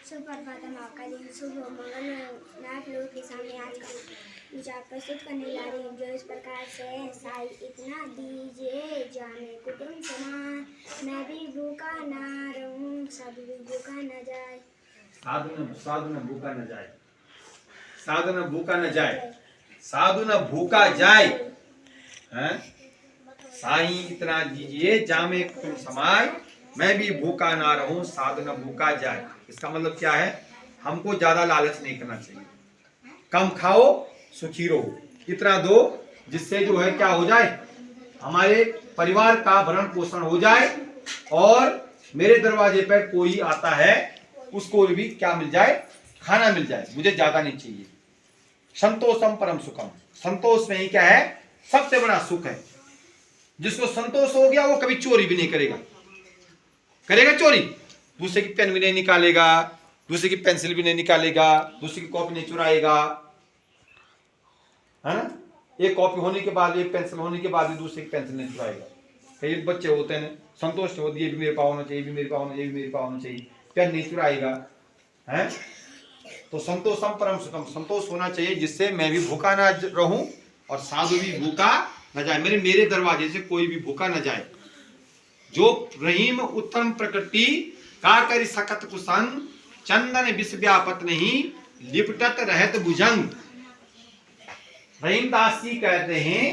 सुप्रभातम। आपका दिन शुभ हो। मंगल मैं आप लोगों के सामने आज का विचार प्रस्तुत करने जा रही हूँ, जो इस प्रकार से है। साई इतना दीजिए जाने कुटुंब समान, मैं भी भूखा ना रहूं, सब भी भूखा न जाए। साधु न भूखा न जाए, साधु न भूखा न जाए, साधु न भूखा जाए। हैं? साई इतना दीजिए जामे कुटुंब समाय, मैं भी भूखा ना रहूं, साधु न भूखा जाए। इसका मतलब क्या है? हमको ज्यादा लालच नहीं करना चाहिए। कम खाओ, सुखी रहो, इतना दो जिससे जो है क्या हो जाए, हमारे परिवार का भरण पोषण हो जाए और मेरे दरवाजे पर कोई आता है उसको भी क्या मिल जाए, खाना मिल जाए। मुझे ज्यादा नहीं चाहिए। संतोषम परम सुखम, संतोष में ही क्या है, सबसे बड़ा सुख है। जिसको संतोष हो गया वो कभी चोरी भी नहीं करेगा। करेगा चोरी? दूसरे की पेन भी नहीं निकालेगा, दूसरे की पेंसिल भी नहीं निकालेगा, दूसरे की कॉपी नहीं चुराएगा, है ना? एक कॉपी होने के बाद, एक पेंसिल होने के बाद भी दूसरे की पेंसिल नहीं चुराएगा। कई बच्चे होते हैं संतोष होती है, ये भी मेरे पास होना चाहिए, ये भी मेरे पास होना चाहिए, ये भी मेरे पास होना चाहिए, पेन नहीं चुराएगा, है? तो संतोषम परम सुखम, संतोष होना चाहिए जिससे मैं भी भूखा ना रहूं और साधु भी भूखा न जाए, मेरे दरवाजे से कोई भी भूखा न जाए। जो रहीम उत्तम प्रकृति का करी सकत कुसंग, चंदन विष व्यापत नहीं लिपटत रहत भुजंग। रहीमदास जी कहते हैं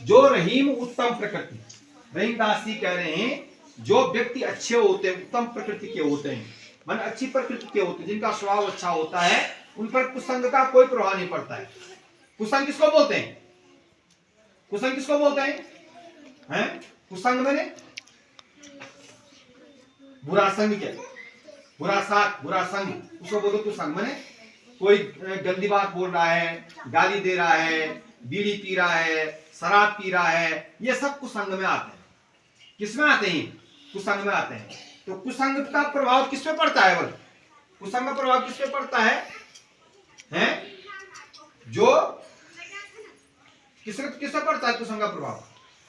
जो रहीम उत्तम प्रकृति, रहीमदास जी कह रहे हैं जो व्यक्ति अच्छे होते हैं, उत्तम प्रकृति के होते हैं, मन अच्छी प्रकृति के होते हैं, जिनका स्वभाव अच्छा होता है, उन पर कुसंग का कोई प्रभाव नहीं पड़ता है। कुसंग किसको बोलते हैं? कुसंग किसको बोलते हैं? कुसंग मैंने बुरा संग, क्या बुरा साथ, बुरा संग, उसको बोलो कुसंग। मैंने कोई गंदी बात बोल रहा है, गाली दे रहा है, बीड़ी पी रहा है, शराब पी रहा है, ये सब कुसंग में आते हैं। किस में आते हैं? कुसंग में आते हैं। तो कुसंग का प्रभाव किस पे पड़ता है? बोल, कुसंग का प्रभाव किस पे पड़ता है? हैं? जो किससे पड़ता है कुसंग का प्रभाव?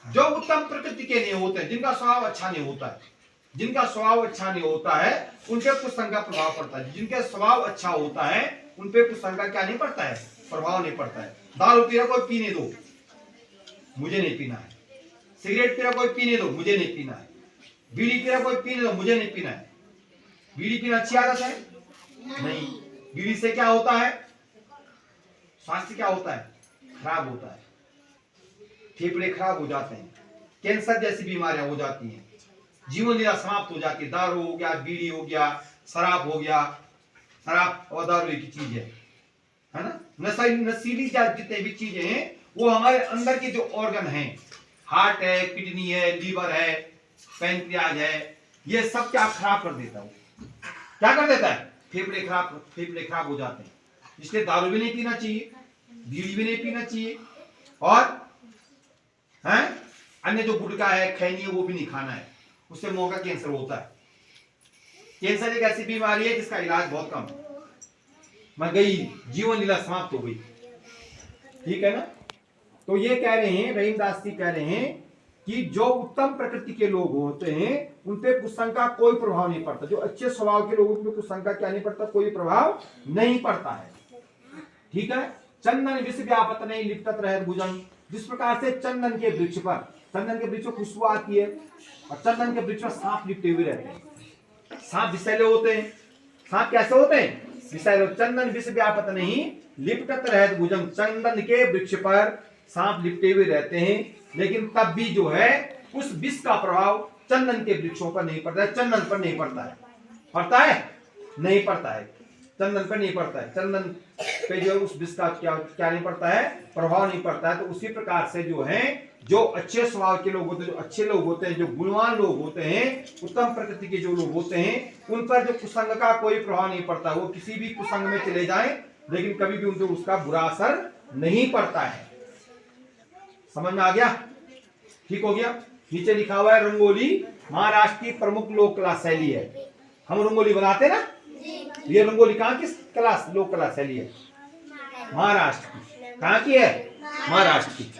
जो उत्तम प्रकृति के नहीं होते हैं, जिनका स्वभाव अच्छा नहीं होता है, जिनका स्वभाव अच्छा नहीं होता है, उन पे कुसंग का प्रभाव पड़ता है। जिनका स्वभाव अच्छा होता है उन पे कुसंग का क्या नहीं पड़ता है, प्रभाव नहीं पड़ता है। दारू पी रहा कोई पीने दो, मुझे नहीं पीना है। सिगरेट पी रहा कोई पीने दो, मुझे नहीं पीना है। बीड़ी पी रहा कोई पीने दो, मुझे नहीं पीना है। बीड़ी पीना अच्छी आदत है? नहीं। बीड़ी से क्या होता है? स्वास्थ्य क्या होता है? खराब होता है। फेफड़े खराब हो जाते हैं, कैंसर जैसी बीमारियां हो जाती हैं, जीवन लीला समाप्त हो जाती है। दारू हो गया, बीड़ी हो गया, शराब हो गया, शराब और दारू एक ही चीज है ना? नशीली जितने भी चीजें हैं वो हमारे अंदर के जो ऑर्गन हैं, हार्ट है, किडनी है, लीवर है, पैंक्रियाज है, ये सब क्या खराब कर देता है? क्या कर देता है? फेफड़े खराब हो जाते हैं। इसलिए दारू भी नहीं पीना चाहिए, बीड़ी भी नहीं पीना चाहिए, और अन्य जो गुटखा है, खैनी है, वो भी नहीं खाना है। उससे मुंह का कैंसर होता है। कैंसर एक ऐसी बीमारी है जिसका इलाज बहुत कम है। मर गई, जीवन लीला समाप्त हो गई। ठीक है ना? तो ये कह रहे हैं, रहीमदास जी कह रहे हैं कि जो उत्तम प्रकृति के लोग होते हैं उन पे कुसंग का कोई प्रभाव नहीं पड़ता। जो अच्छे स्वभाव के लोगों पे कुसंग का क्या नहीं पड़ता, कोई प्रभाव नहीं पड़ता है। ठीक है? चंदन विष व्यापत नहीं लिपटत रहत भुजंग। जिस प्रकार से चंदन के वृक्ष पर, चंदन के वृक्ष में खुशबू आती है और चंदन के वृक्ष में सांप लिपटे हुए रहते हैं। सांप विषैले होते हैं। सांप कैसे होते हैं? विषैले। चंदन विष व्यापत नहीं लिपटत रहत भुजंग। चंदन के वृक्ष पर सांप लिपटे हुए रहते हैं, लेकिन तब भी जो है उस विष का प्रभाव चंदन के वृक्षों पर नहीं पड़ता है, चंदन पर नहीं पड़ता है। पड़ता है? नहीं पड़ता है, चंदन पर नहीं पड़ता है। चंदन पे जो उस विष का क्या नहीं पड़ता है, प्रभाव नहीं पड़ता है। तो उसी प्रकार से जो है, जो अच्छे स्वभाव के लोग होते हैं, जो अच्छे लोग होते हैं, जो गुणवान लोग होते हैं, उत्तम प्रकृति के जो लोग होते हैं, उन पर जो कुसंग का कोई प्रभाव नहीं पड़ता। वो किसी भी कुसंग में चले जाएं, लेकिन कभी भी उन पर उसका बुरा असर नहीं पड़ता है। समझ में आ गया? ठीक हो गया? नीचे लिखा हुआ है रंगोली महाराष्ट्र की प्रमुख लोक कला शैली है। हम रंगोली बनाते ना, ये रंगोली कहाँ की लोक कला शैली है? महाराष्ट्र की। कहाँ की है? महाराष्ट्र की।